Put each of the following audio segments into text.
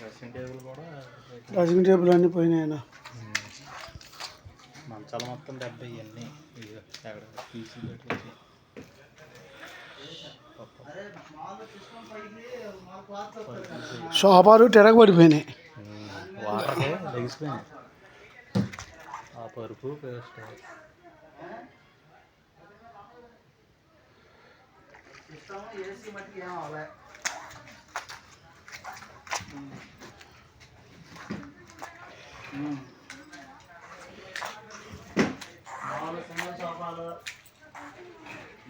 Dressing table అన్నీ పోయినాయన. మంచాలు మొత్తం 70 ఇవన్నీ తీసి పెట్టి సోఫాలు తిరగబడిపోయినాయి. వాటర్కి లెగిసిపోయినాయి. ఆ పరుపు పేస్ట్ సోఫాలు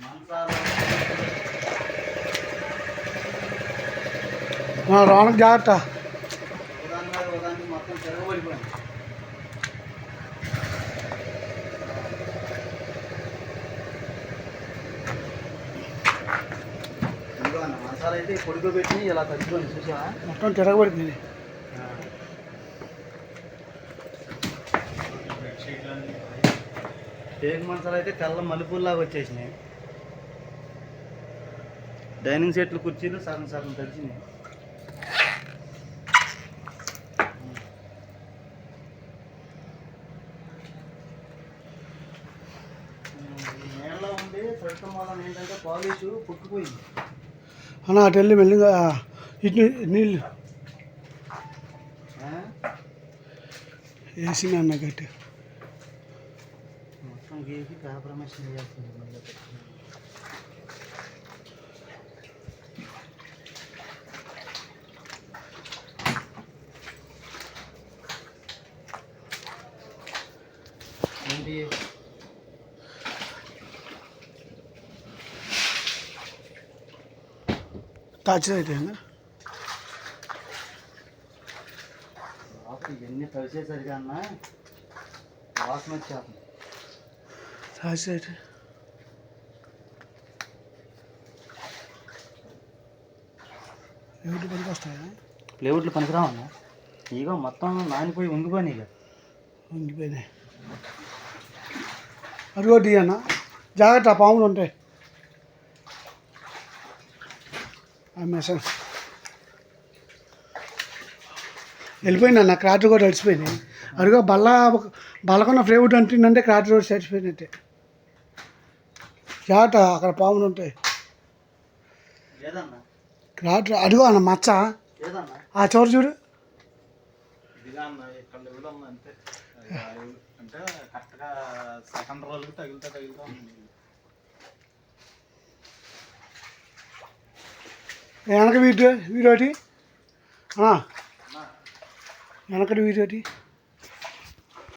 మంచాలు రోనక్ జాగ్రత్త. ఉదాహరణ మొత్తం తిరగబడిపోయింది. మంచాలు అయితే పొడుకోబెట్టి ఇలా తగ్గిపోయింది చూసావా, మొత్తం తిరగబడిపోయింది. టేకు మంచాలు అయితే తెల్ల మల్లెపూల్లాగా వచ్చేసినాయి. డైనింగ్ సెట్లు కుర్చీలు సగం సగం తడిచినాయి. నేలలో ఉండి ప్రస్తుతం వల్ల ఏంటంటే పాలిష్ పుట్టుకుపోయింది. అన్న అటు వెళ్ళి మెల్లిగా ఇటు నీళ్ళు వేసింది అన్న గట్టి. మొత్తం గీకి కాంప్రమైజ్ చేస్తుంది. ఏంటి టచ్ అయితే ఇవన్నీ తడిసేసరికి అన్న వాసన వచ్చేస్తుంది. టచ్ అయితే ప్లేవుట్లు పనికి వస్తాయా? ప్లేవుట్లు పనికిరావన్నా, ఇగో మొత్తం నానిపోయి ఉంగిపోయినాయి. ఇక ఉంగిపోయినాయి. అదిగోటి అన్న జాగ్రత్త, పాములు ఉంటాయి. మెషిన్ వెళ్ళిపోయింది అన్న, క్రాటర్ కూడా తడిచిపోయినాయి. అదిగో బల్లకున్న ఫ్లేవుడ్ అంటుందంటే క్రాటర్ కూడా తడిచిపోయినట్టే. జాగ్రత్త, అక్కడ పాములు ఉంటాయి. క్రాటర్ అదిగో అన్న మచ్చ, ఆ చోటు చూడు. వెనక వీడోటి వెనకటి వీడోటి